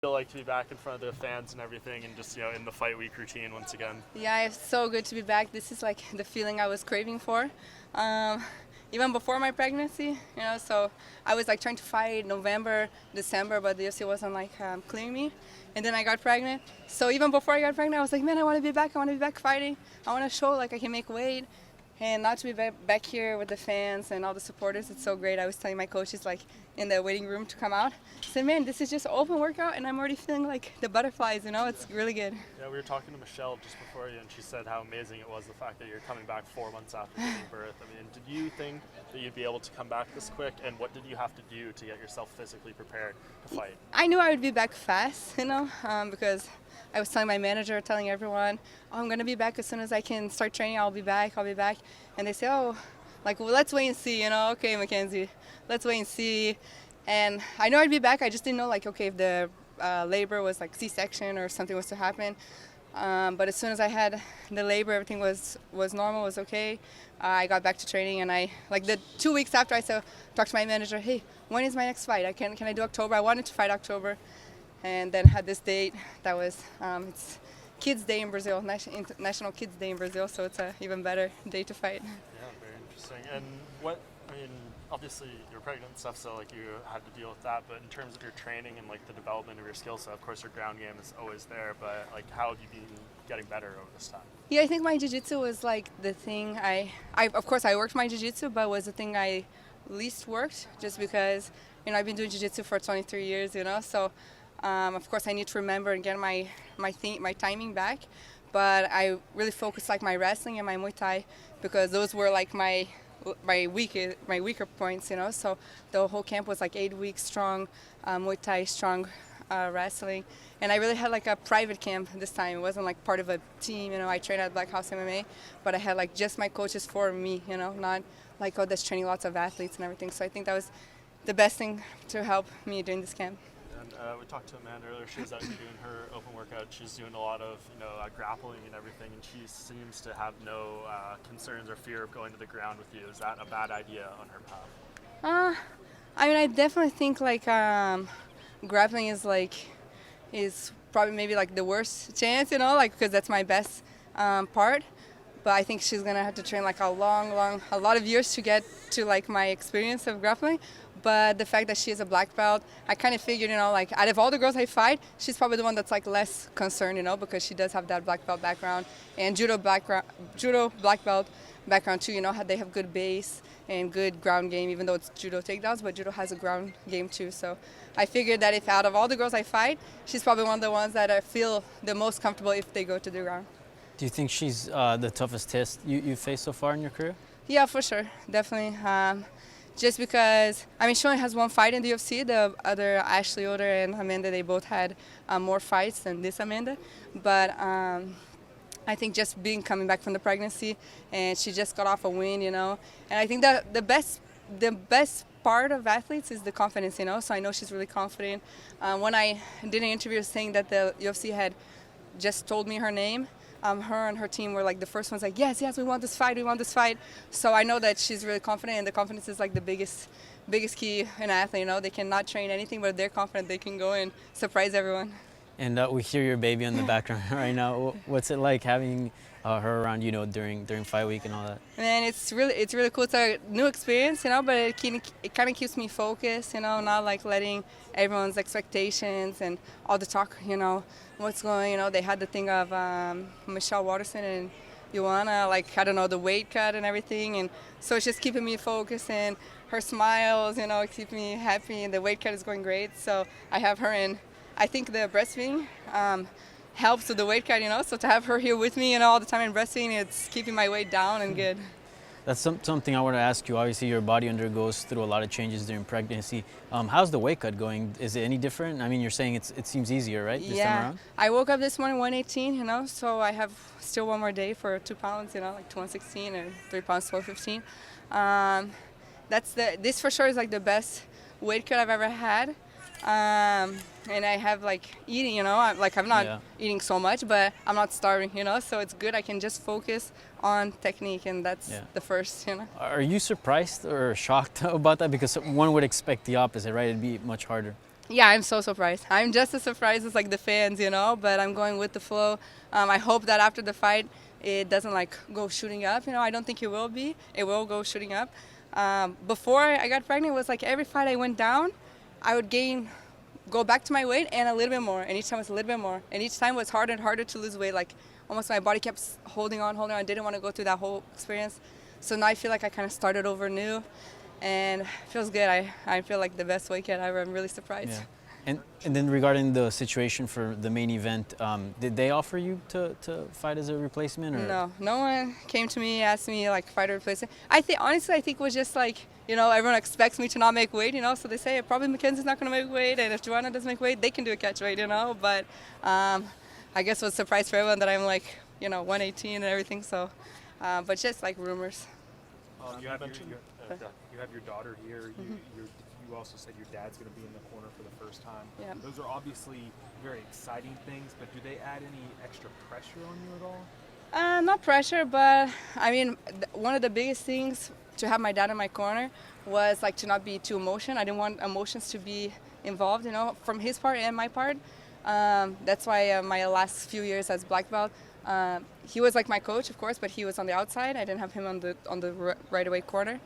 Feel like to be back in front of the fans and everything, and just in the fight week routine once again? Yeah, it's so good to be back. This is like the feeling I was craving for. Even before my pregnancy, so I was like trying to fight November, December, but the UFC wasn't like clearing me. And then I got pregnant. So even before I got pregnant, I was like, man, I want to be back. I want to be back fighting. I want to show like I can make weight. And not to be back here with the fans and all the supporters, it's so great. I was telling my coaches like in the waiting room to come out. I said, man, this is just an open workout and I'm already feeling like the butterflies, it's really good. Yeah, we were talking to Michelle just before you, and she said how amazing it was, the fact that you're coming back 4 months after giving birth. I mean, did you think that you'd be able to come back this quick, and what did you have to do to get yourself physically prepared to fight? I knew I would be back fast, because I was telling my manager, telling everyone, I'm going to be back as soon as I can start training. I'll be back. And they say, well, let's wait and see, Okay, Mackenzie, let's wait and see. And I know I'd be back. I just didn't know, if the labor was like C-section or something was to happen. But as soon as I had the labor, everything was normal, was okay. I got back to training, and the 2 weeks after, I talked to my manager, hey, when is my next fight? Can I do October? I wanted to fight October. And then had this date that was, it's Kids Day in Brazil, National Kids Day in Brazil, so it's an even better day to fight. Yeah, very interesting. And obviously you're pregnant and stuff, so you had to deal with that, but in terms of your training and the development of your skill set, of course your ground game is always there, but how have you been getting better over this time? Yeah, I think my jiu-jitsu was the thing I of course I worked my jiu-jitsu, but was the thing I least worked, just because, I've been doing jiu-jitsu for 23 years, so of course I need to remember and get my timing back, but I really focused my wrestling and my Muay Thai, because those were my weaker points, so the whole camp was 8 weeks strong, Muay Thai, strong wrestling, and I really had a private camp this time. It wasn't part of a team, I trained at Black House MMA, but I had just my coaches for me, not that's training lots of athletes and everything. So I think that was the best thing to help me during this camp. And we talked to Amanda earlier. She was out here doing her open workout. She's doing a lot of grappling and everything, and she seems to have no concerns or fear of going to the ground with you. Is that a bad idea on her path? I definitely think grappling is probably maybe the worst chance, because that's my best part. But I think she's gonna have to train a lot of years to get to my experience of grappling. But the fact that she is a black belt, I kind of figured, out of all the girls I fight, she's probably the one that's less concerned, because she does have that black belt background, and judo black belt background too. They have good base and good ground game, even though it's judo takedowns, but judo has a ground game too. So I figured that if out of all the girls I fight, she's probably one of the ones that I feel the most comfortable if they go to the ground. Do you think she's the toughest test you faced so far in your career? Yeah, for sure, definitely. Just because, she only has one fight in the UFC. The other, Ashley Oder and Amanda, they both had more fights than this Amanda. But I think just coming back from the pregnancy, and she just got off a win, And I think that the best part of athletes is the confidence, So I know she's really confident. When I did an interview saying that the UFC had just told me her name, her and her team were the first ones yes, we want this fight. So I know that she's really confident, and the confidence is the biggest key in an athlete. They cannot train anything, but if they're confident, they can go and surprise everyone. And we hear your baby in the background right now. What's it like having her around, during fight week and all that? Man, it's really cool. It's a new experience, but it kind of keeps me focused, not letting everyone's expectations and all the talk, what's going. They had the thing of Michelle Waterson and Joanna, the weight cut and everything, and so it's just keeping me focused, and her smiles, keep me happy, and the weight cut is going great. So I have her in. I think the breastfeeding helps with the weight cut, so to have her here with me, all the time in breastfeeding, it's keeping my weight down and good. That's something I want to ask you. Obviously, your body undergoes through a lot of changes during pregnancy. How's the weight cut going? Is it any different? You're saying it seems easier, right, this time around? I woke up this morning 118, so I have still one more day for 2 pounds, 216 or 3 pounds, 1215. This for sure is the best weight cut I've ever had. And I have eating, I'm not eating so much, but I'm not starving, so it's good. I can just focus on technique, and that's the first, Are you surprised or shocked about that? Because one would expect the opposite, right? It'd be much harder. Yeah, I'm so surprised. I'm just as surprised as like the fans, but I'm going with the flow. I hope that after the fight, it doesn't like go shooting up. I don't think it will be. It will go shooting up. Before I got pregnant, it was like every fight I went down, I would go back to my weight and a little bit more. And each time was a little bit more. And each time was harder and harder to lose weight. Like almost my body kept holding on. I didn't want to go through that whole experience. So now I feel like I kind of started over new. And it feels good. I feel like the best weight cut ever. I'm really surprised. Yeah. And then regarding the situation for the main event, did they offer you to fight as a replacement? Or? No one came to me, asked me like fight a replacement. Honestly, I think it was just like, everyone expects me to not make weight, so they say probably Mackenzie's not going to make weight, and if Joanna doesn't make weight, they can do a catch weight, But I guess it was a surprise for everyone that I'm like, 118 and everything. So, but just like rumors. You have your daughter here. You also said your dad's going to be in the corner for the first time. Yeah. Those are obviously very exciting things, but do they add any extra pressure on you at all? Not pressure, but I mean, one of the biggest things to have my dad in my corner was like to not be too emotional. I didn't want emotions to be involved, from his part and my part. That's why my last few years as black belt, he was like my coach, of course, but he was on the outside. I didn't have him on the right away corner,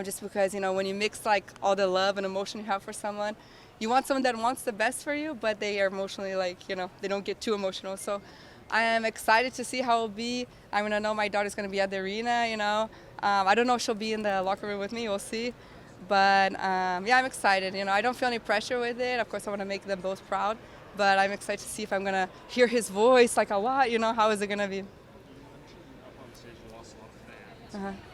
just because when you mix like all the love and emotion you have for someone, you want someone that wants the best for you, but they are emotionally like they don't get too emotional. So I am excited to see how it'll be. I'm gonna know my daughter's gonna be at the arena. I don't know if she'll be in the locker room with me. We'll see. But yeah, I'm excited. I don't feel any pressure with it. Of course, I want to make them both proud. But I'm excited to see if I'm going to hear his voice like a lot. How is it going to be? Up on stage, you lost a lot of fans.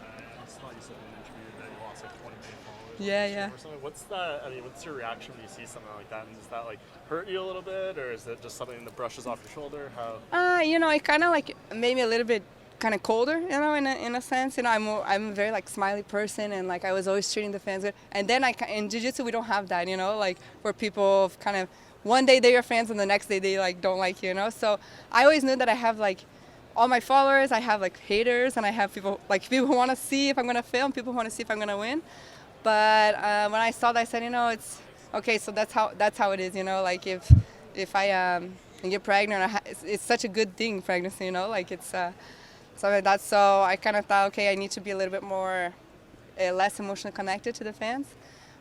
I just thought you said in an interview that you lost like 20 followers. Yeah. Or something. What's your reaction when you see something like that? And does that like hurt you a little bit, or is it just something that brushes off your shoulder? How? It kind of like made me a little bit kind of colder, in a sense. I'm a very like smiley person, and like I was always treating the fans good. And then in jiu-jitsu we don't have that, like where people kind of one day they're your fans and the next day they like don't like you, So I always knew that I have like all my followers, I have like haters, and I have people who want to see if I'm gonna film, people who want to see if I'm gonna win. But when I saw that, I said, it's okay. So that's how it is, Like if I get pregnant, it's such a good thing, pregnancy, Like it's something like that. So I kind of thought, okay, I need to be a little bit more less emotionally connected to the fans.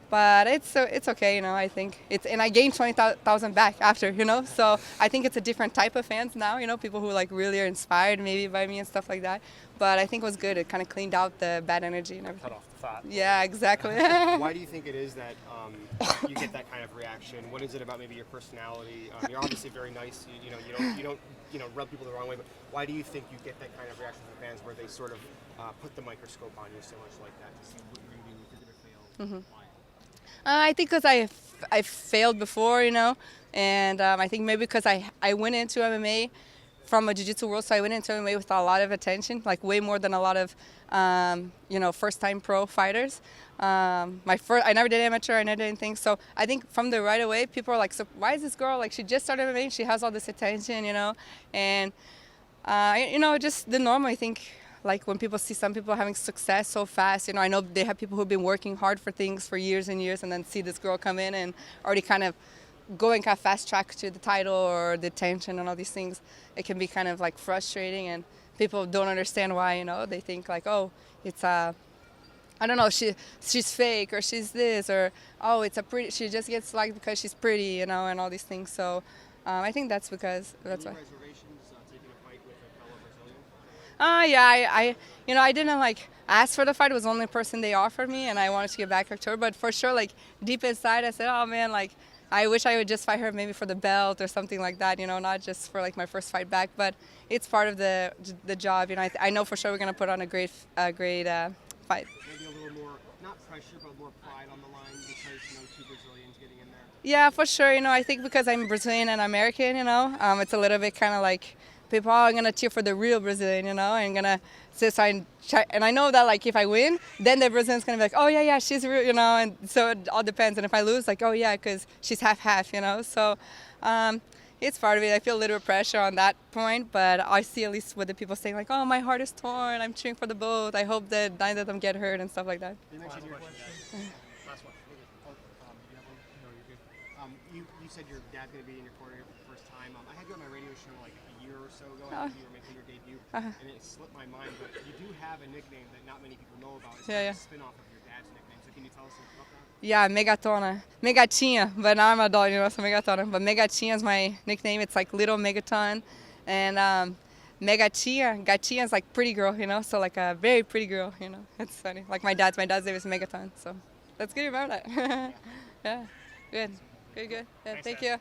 But it's okay, I think and I gained 20,000 back after, So I think it's a different type of fans now, people who like really are inspired maybe by me and stuff like that. But I think it was good. It kind of cleaned out the bad energy and everything. Cut off the fat. Yeah, exactly. Why do you think it is that you get that kind of reaction? What is it about maybe your personality? You're obviously very nice. You don't rub people the wrong way. But why do you think you get that kind of reaction from fans where they sort of put the microscope on you so much like that to see what you're going to do if you're going to fail? Why? I think because I failed before, and I think maybe because I went into MMA from a jiu-jitsu world, so I went into MMA with a lot of attention, like way more than a lot of first-time pro fighters. I never did amateur, I never did anything, so I think from the right away, people are like, so why is this girl, like she just started MMA, she has all this attention, and just the normal, I think. Like when people see some people having success so fast, I know they have people who've been working hard for things for years and years, and then see this girl come in and already kind of going kind of fast track to the title or the attention and all these things. It can be kind of like frustrating, and people don't understand why. They think like, oh, it's I don't know, she's fake, or she's this, or oh, she just gets liked because she's pretty, and all these things. So I think that's why. Yeah, I didn't like ask for the fight. It was the only person they offered me, and I wanted to get back to her. But for sure, like deep inside, I said, oh man, like I wish I would just fight her maybe for the belt or something like that, not just for like my first fight back. But it's part of the job, I know for sure we're gonna put on a great fight. Maybe a little more, not pressure, but more pride on the line because two Brazilians getting in there. Yeah, for sure. I think because I'm Brazilian and American, it's a little bit kind of like. People are going to cheer for the real Brazilian, and going to and I know that like if I win, then the Brazilian's going to be like, oh yeah, she's real, and so it all depends. And if I lose, like, oh yeah, because she's half, so it's part of it. I feel a little pressure on that point, but I see at least what the people saying, like, oh, my heart is torn, I'm cheering for the both, I hope that neither of them get hurt and stuff like that. Last one. you said your dad's going to be in your corner for the first time. I had you on my radio show like a year or so ago. I think you were making your debut, and it slipped my mind. But you do have a nickname that not many people know about. It's kind of a spin-off of your dad's nickname. So can you tell us about that? Yeah, Megatona. Megatinha, but now I'm a dog, so Megatona. But Megatinha is my nickname. It's like little Megaton. And Megatinha, Gatinha is like pretty girl, so like a very pretty girl, It's funny. Like my dad's name is Megaton, so that's good to remember that. Yeah, good. Yeah, thank you.